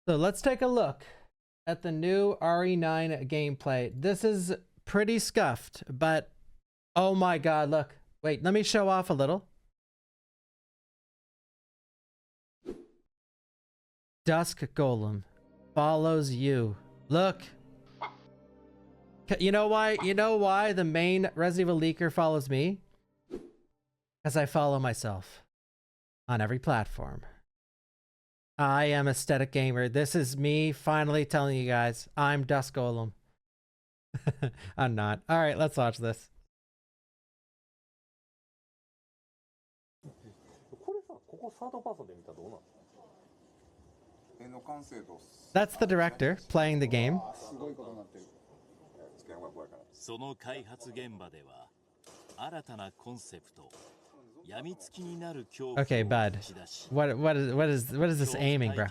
So let's take a look at the new RE9 gameplay. This is pretty scuffed, but oh my god, look. Wait, let me show off a little. Dusk Golem follows you. Look. You know why? You know why the main Resident Evil leaker follows me? Because I follow myself on every platform. I am Aesthetic Gamer. This is me finally telling you guys I'm Dusk Golem. I'm not. All right, let's watch this. That's the director playing the game. Okay, bud. What is this aiming, bro?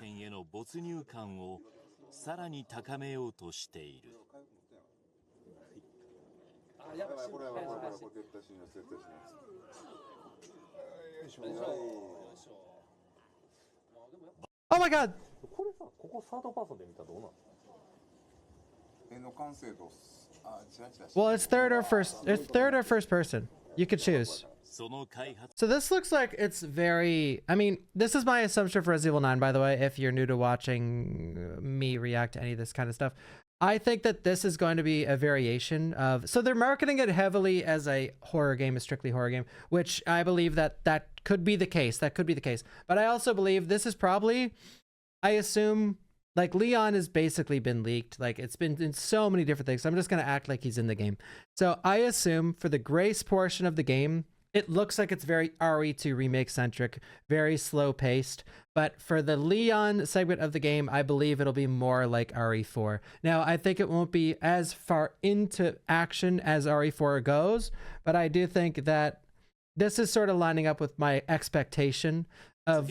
Oh my god! Well, it's third or first person. You could choose. So this looks like it's very, I mean, this is my assumption for Resident Evil 9, by the way, if you're new to watching me react to any of this kind of stuff. I think that this is going to be a variation of, so they're marketing it heavily as a horror game, a strictly horror game, which I believe that could be the case. That could be the case. But I also believe this is probably, I assume, like Leon has basically been leaked. Like it's been in so many different things. So I'm just going to act like he's in the game. So I assume for the Grace portion of the game, it looks like it's very RE2 remake centric, very slow paced. But for the Leon segment of the game, I believe it'll be more like RE4. Now, I think it won't be as far into action as RE4 goes, but I do think that this is sort of lining up with my expectation of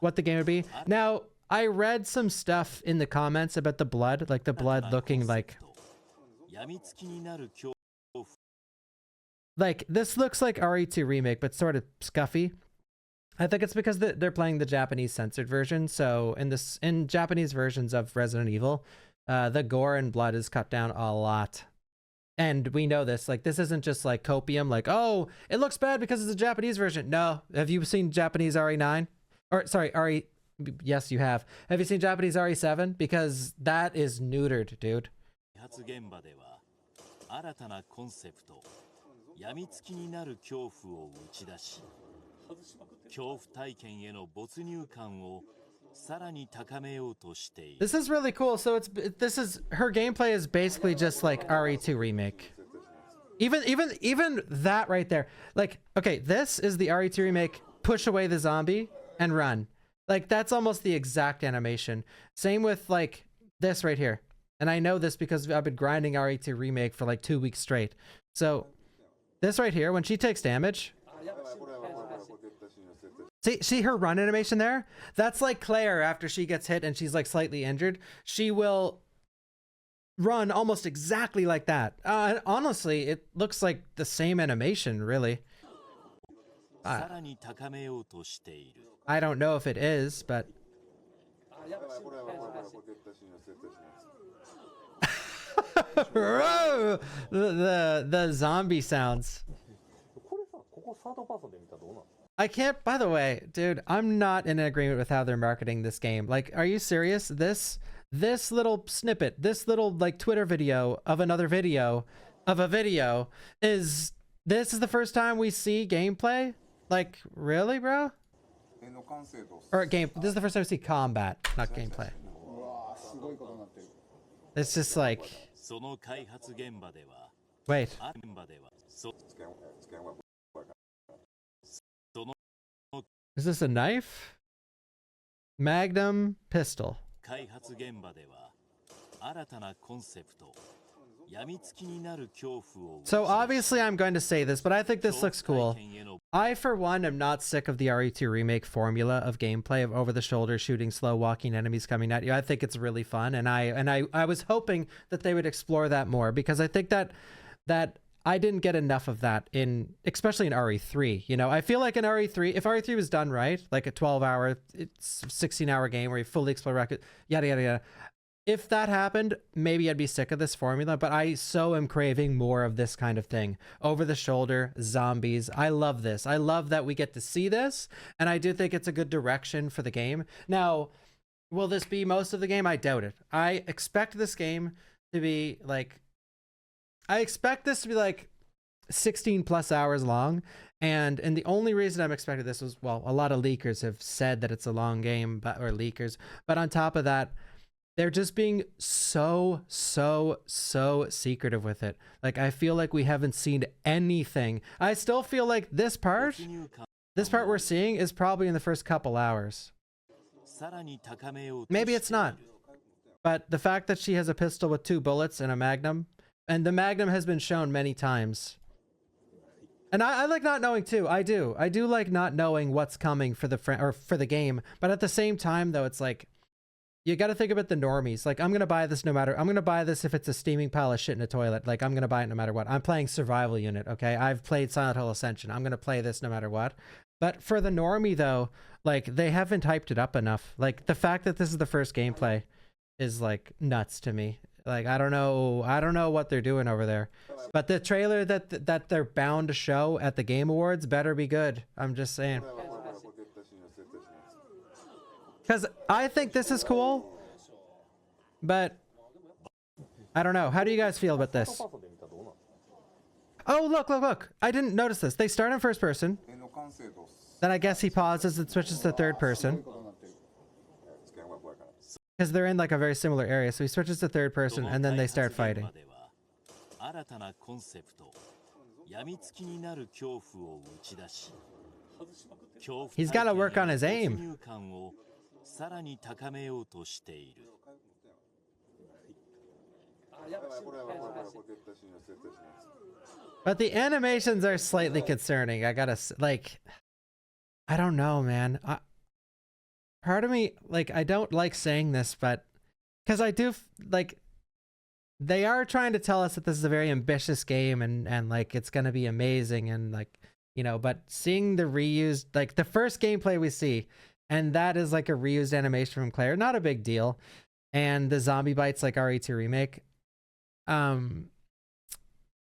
what the game would be. Now, I read some stuff in the comments about the blood, like the blood looking like this looks like RE2 remake, but sort of scuffy. I think it's because they're playing the Japanese censored version. So in Japanese versions of Resident Evil, the gore and blood is cut down a lot. And we know this, like, this isn't just like copium, like, oh, it looks bad because it's a Japanese version. No. Have you seen Japanese RE9? Or sorry, RE, yes, you have. Have you seen Japanese RE7? Because that is neutered, dude. This is really cool. So her gameplay is basically just like RE2 remake. Even that right there. Like, okay, this is the RE2 remake, push away the zombie and run. Like that's almost the exact animation. Same with like this right here. And I know this because I've been grinding RE2 remake for like 2 weeks straight. So this right here, when she takes damage, see her run animation there? That's like Claire after she gets hit and she's like slightly injured. She will run almost exactly like that. Honestly, it looks like the same animation, really. I don't know if it is, but the zombie sounds. I can't, by the way, dude, I'm not in agreement with how they're marketing this game. Like, are you serious? This little snippet, this little like Twitter video of another video of a video this is the first time we see gameplay? Like, really, bro? Or this is the first time we see combat, not gameplay. It's just like, wait. Is this a knife? Magnum pistol. So obviously I'm going to say this, but I think this looks cool. I, for one, am not sick of the RE2 remake formula of gameplay of over-the-shoulder shooting, slow walking enemies coming at you. I think it's really fun, and I was hoping that they would explore that more, because I think that I didn't get enough of that especially in RE3. You know, I feel like in RE3, if RE3 was done right, like a 12-hour, 16-hour game where you fully explore record, yada yada yada. If that happened, maybe I'd be sick of this formula, but I so am craving more of this kind of thing. Over the shoulder, zombies. I love this. I love that we get to see this, and I do think it's a good direction for the game. Now, will this be most of the game? I doubt it. I expect this game to be like 16 plus hours long. And the only reason I'm expecting this was, well, a lot of leakers have said that it's a long game, or leakers. But on top of that, they're just being so secretive with it. Like, I feel like we haven't seen anything. I still feel like this part we're seeing is probably in the first couple hours. Maybe it's not. But the fact that she has a pistol with 2 bullets and a magnum, and the magnum has been shown many times. And I like not knowing too. I do like not knowing what's coming for the game. But at the same time, though, it's like, you got to think about the normies. Like, I'm going to buy this I'm going to buy this if it's a steaming pile of shit in a toilet. Like, I'm going to buy it no matter what. I'm playing Survival Unit, okay? I've played Silent Hill Ascension. I'm going to play this no matter what. But for the normie, though, like, they haven't hyped it up enough. Like, the fact that this is the first gameplay is, like, nuts to me. Like, I don't know what they're doing over there. But the trailer that they're bound to show at the Game Awards better be good. I'm just saying. Because I think this is cool, but I don't know. How do you guys feel about this? Oh, look. I didn't notice this. They start in first person. Then I guess he pauses and switches to third person. Because they're in like a very similar area. So he switches to third person and then they start fighting. He's got to work on his aim. But the animations are slightly concerning. I gotta, like, I don't know, man. Part of me, like, I don't like saying this, but because I do, like, they are trying to tell us that this is a very ambitious game and like it's gonna be amazing and like, you know, but seeing the reused, like the first gameplay we see, and that is like a reused animation from Claire, not a big deal. And the zombie bites like RE2 Remake.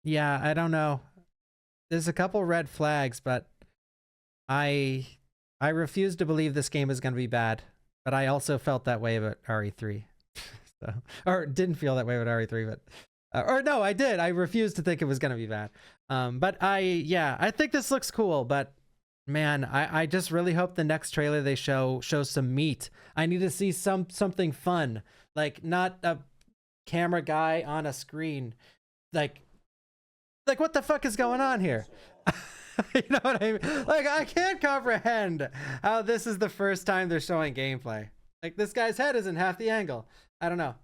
Yeah, I don't know. There's a couple red flags, but I refuse to believe this game is going to be bad. But I also felt that way about RE3. So, or didn't feel that way about RE3, but or no, I did. I refused to think it was going to be bad. But I think this looks cool, but man, I just really hope the next trailer they shows some meat. I need to see something fun, like not a camera guy on a screen. Like what the fuck is going on here? You know what I mean? Like, I can't comprehend how this is the first time they're showing gameplay. Like, this guy's head isn't half the angle. I don't know.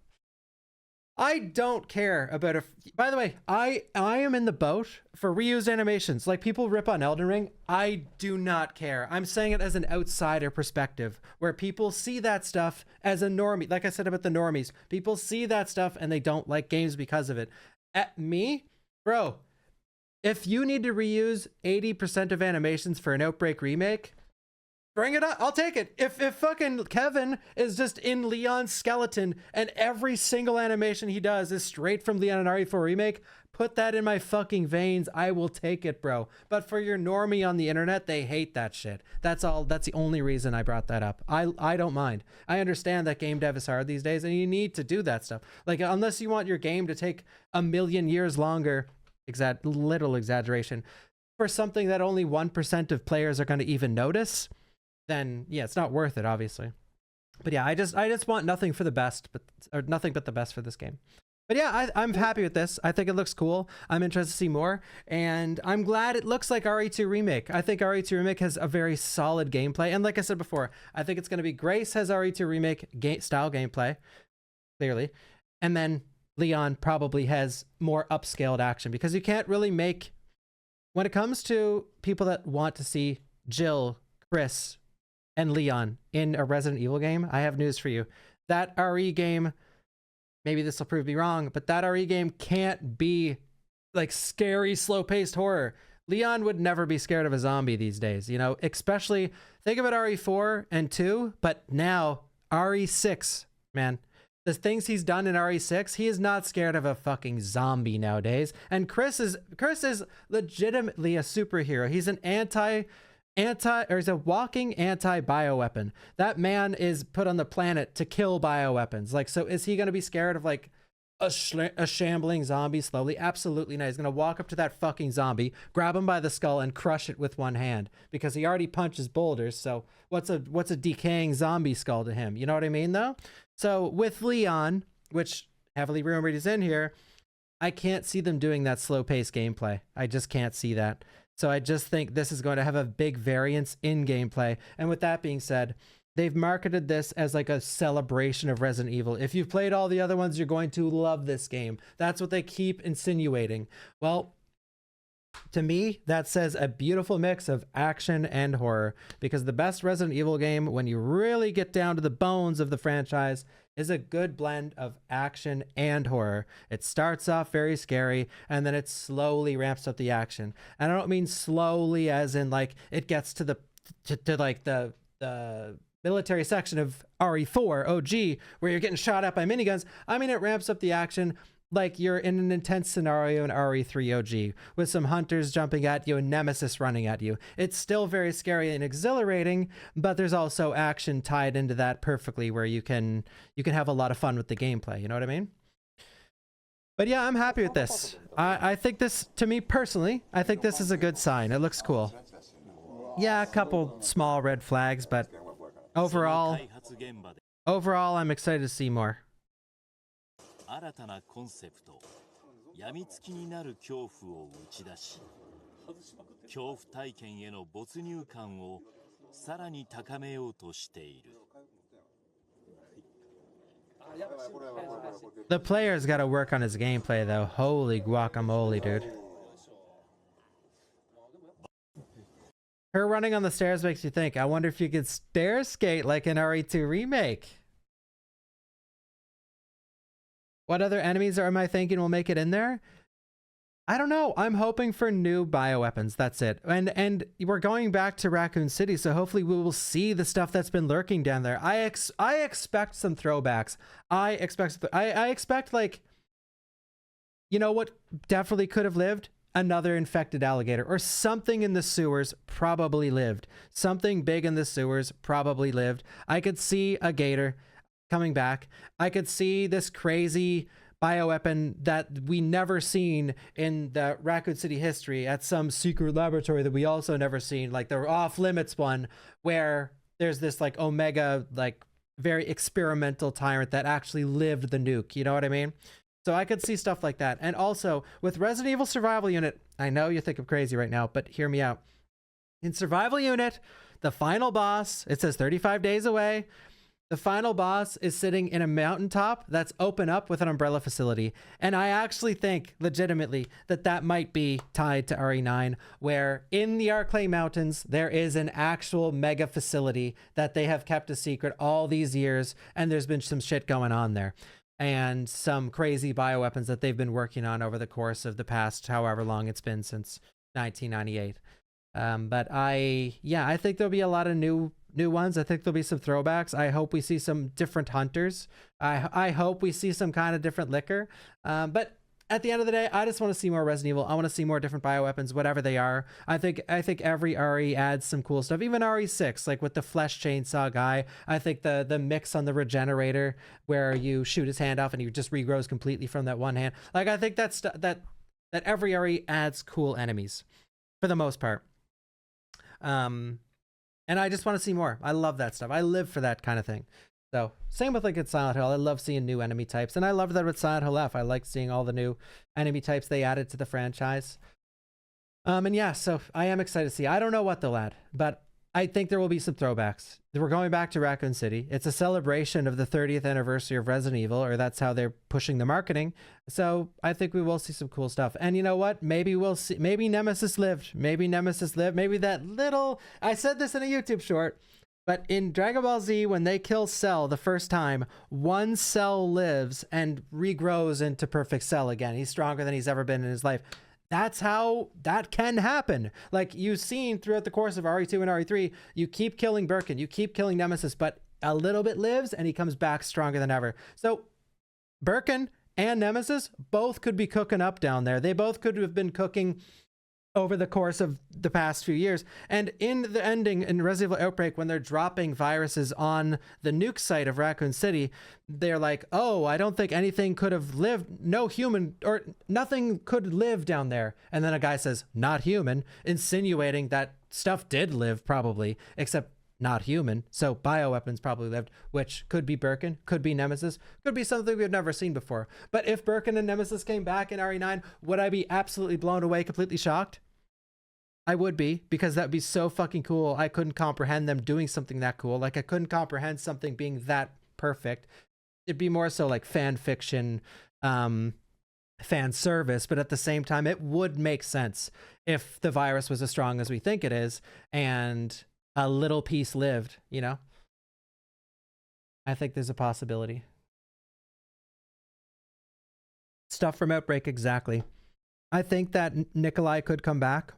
I don't care about by the way, I am in the boat for reused animations. Like, people rip on Elden Ring. I do not care. I'm saying it as an outsider perspective, where people see that stuff as a normie. Like I said about the normies, people see that stuff and they don't like games because of it. At me, bro, if you need to reuse 80% of animations for an Outbreak remake, bring it up. I'll take it. If fucking Kevin is just in Leon's skeleton and every single animation he does is straight from Leon and RE4 Remake, put that in my fucking veins. I will take it, bro. But for your normie on the internet, they hate that shit. That's all. That's the only reason I brought that up. I don't mind. I understand that game dev is hard these days and you need to do that stuff. Like, unless you want your game to take a million years longer, little exaggeration, for something that only 1% of players are going to even notice, then yeah, it's not worth it, obviously. But yeah, I just want nothing for the best, or nothing but the best for this game. But yeah, I'm happy with this. I think it looks cool. I'm interested to see more, and I'm glad it looks like RE2 Remake. I think RE2 Remake has a very solid gameplay, and like I said before, I think it's going to be Grace has RE2 Remake style gameplay, clearly, and then Leon probably has more upscaled action, because you can't really make, when it comes to people that want to see Jill, Chris, and Leon in a Resident Evil game, I have news for you. That RE game, maybe this will prove me wrong, but that RE game can't be like scary, slow-paced horror. Leon would never be scared of a zombie these days, you know, especially think about RE4 and 2, but now RE6, man. The things he's done in RE6, he is not scared of a fucking zombie nowadays. And Chris is legitimately a superhero. He's an he's a walking anti-bioweapon. That man is put on the planet to kill bioweapons. Like, so is he going to be scared of like a shambling zombie slowly? Absolutely not. He's going to walk up to that fucking zombie, grab him by the skull and crush it with one hand because he already punches boulders. So what's a decaying zombie skull to him? You know what I mean though? So with Leon, which heavily rumored is in here, I can't see them doing that slow-paced gameplay. I just can't see that. So I just think this is going to have a big variance in gameplay. And with that being said, they've marketed this as like a celebration of Resident Evil. If you've played all the other ones, you're going to love this game. That's what they keep insinuating. Well, to me, that says a beautiful mix of action and horror, because the best Resident Evil game, when you really get down to the bones of the franchise, is a good blend of action and horror. It starts off very scary and then it slowly ramps up the action. And I don't mean slowly as in like it gets to like the military section of RE4 OG where you're getting shot at by miniguns. I mean, it ramps up the action like you're in an intense scenario in RE3 OG with some hunters jumping at you and Nemesis running at you. It's still very scary and exhilarating, but there's also action tied into that perfectly where you can have a lot of fun with the gameplay. You know what I mean? But yeah, I'm happy with this. I think this, to me personally, I think this is a good sign. It looks cool. Yeah, a couple small red flags, but overall, I'm excited to see more. 新たなコンセプト、病みつきになる恐怖を打ち出し、恐怖体験への没入感をさらに高めようとしている。The player's got to work on his gameplay though. Holy guacamole, dude. Her running on the stairs makes you think, I wonder if you could stair skate like in RE2 Remake. What other enemies am I thinking will make it in there? I don't know. I'm hoping for new bioweapons. That's it. And we're going back to Raccoon City, so hopefully we will see the stuff that's been lurking down there. I expect some throwbacks. I expect like, you know what definitely could have lived? Another infected alligator or something in the sewers probably lived. Something big in the sewers probably lived. I could see a gator coming back. I could see this crazy bioweapon that we never seen in the Raccoon City history at some secret laboratory that we also never seen, like the off limits one where there's this like Omega, like very experimental tyrant that actually lived the nuke. You know what I mean? So I could see stuff like that. And also with Resident Evil Survival Unit, I know you think I'm crazy right now, but hear me out. In Survival Unit, the final boss, it says 35 days away. The final boss is sitting in a mountaintop that's open up with an umbrella facility. And I actually think, legitimately, that might be tied to RE9, where in the Arclay Mountains, there is an actual mega facility that they have kept a secret all these years, and there's been some shit going on there. And some crazy bioweapons that they've been working on over the course of the past, however long it's been since 1998. But I think there'll be a lot of new ones. I think there'll be some throwbacks. I hope we see some different hunters. I hope we see some kind of different liquor. But at the end of the day, I just want to see more Resident Evil. I want to see more different bioweapons, whatever they are. I think every RE adds some cool stuff. Even RE6, like with the flesh chainsaw guy. I think the mix on the regenerator where you shoot his hand off and he just regrows completely from that one hand. Like I think that every RE adds cool enemies for the most part. And I just want to see more. I love that stuff. I live for that kind of thing. So same with like at Silent Hill. I love seeing new enemy types. And I love that with Silent Hill F. I like seeing all the new enemy types they added to the franchise. And yeah, so I am excited to see. I don't know what they'll add, but I think there will be some throwbacks. We're going back to Raccoon City. It's a celebration of the 30th anniversary of Resident Evil, or that's how they're pushing the marketing. So I think we will see some cool stuff. And you know what? Maybe we'll see. Maybe Nemesis lived. Maybe Nemesis lived. Maybe that little... I said this in a YouTube short, but in Dragon Ball Z, when they kill Cell the first time, one Cell lives and regrows into perfect Cell again. He's stronger than he's ever been in his life. that's how that can happen. Like you've seen throughout the course of RE2 and RE3, you keep killing Birkin, you keep killing Nemesis, but a little bit lives and he comes back stronger than ever. So Birkin and Nemesis both could be cooking up down there. They both could have been cooking over the course of the past few years. And in the ending in Resident Evil Outbreak, when they're dropping viruses on the nuke site of Raccoon City, they're like, oh, I don't think anything could have lived. No human or nothing could live down there. And then a guy says, not human, insinuating that stuff did live probably, except not human. So bioweapons probably lived, which could be Birkin, could be Nemesis, could be something we've never seen before. But if Birkin and Nemesis came back in RE9, would I be absolutely blown away, completely shocked? I would be, because that'd be so fucking cool. I couldn't comprehend them doing something that cool. Like I couldn't comprehend something being that perfect. It'd be more so like fan fiction, fan service, but at the same time, it would make sense if the virus was as strong as we think it is and a little piece lived, you know? I think there's a possibility. Stuff from Outbreak, exactly. I think that Nikolai could come back,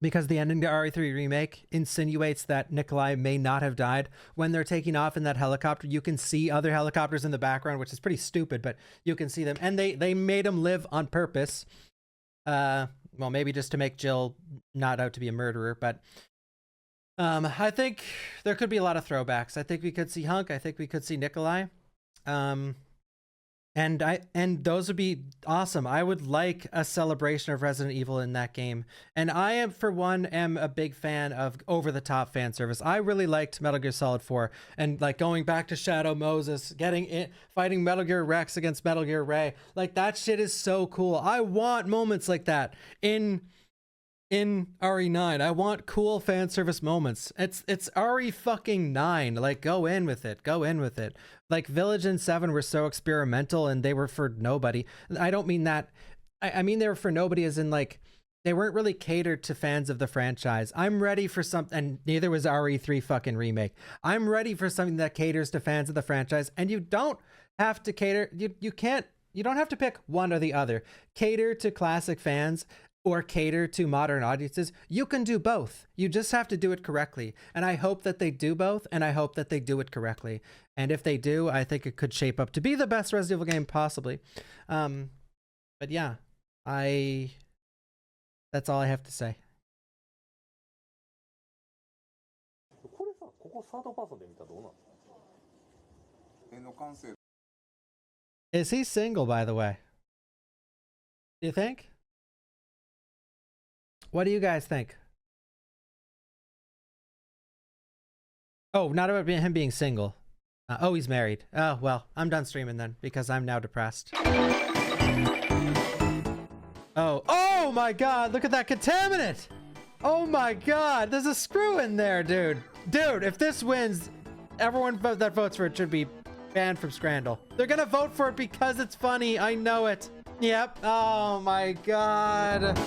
because the ending to RE3 Remake insinuates that Nikolai may not have died. When they're taking off in that helicopter, you can see other helicopters in the background, which is pretty stupid, but you can see them. And they made him live on purpose. Well, maybe just to make Jill not out to be a murderer, but I think there could be a lot of throwbacks. I think we could see Hunk. I think we could see Nikolai. And those would be awesome. I would like a celebration of Resident Evil in that game. And I am, for one, am a big fan of over-the-top fan service. I really liked Metal Gear Solid 4, and like going back to Shadow Moses, getting it, fighting Metal Gear Rex against Metal Gear Ray. Like that shit is so cool. I want moments like that in RE9. I want cool fan service moments. It's RE fucking 9. Like go in with it. Go in with it. Like Village and 7 were so experimental and they were for nobody. I don't mean that. I mean they were for nobody as in like they weren't really catered to fans of the franchise. I'm ready for something, and neither was RE3 fucking Remake. I'm ready for something that caters to fans of the franchise, and you don't have to cater. You don't have to pick one or the other. Cater to classic fans or cater to modern audiences. You can do both. You just have to do it correctly. And I hope that they do both, and I hope that they do it correctly. And if they do, I think it could shape up to be the best Resident Evil game possibly. But yeah, that's all I have to say. Is he single, by the way? Do you think? What do you guys think? Oh, not about him being single. Oh, he's married. Oh, well, I'm done streaming then because I'm now depressed. Oh my God, look at that contaminant. Oh my God, there's a screw in there, dude. Dude, if this wins, everyone that votes for it should be banned from Scrandal. They're gonna vote for it because it's funny. I know it. Yep. Oh my God.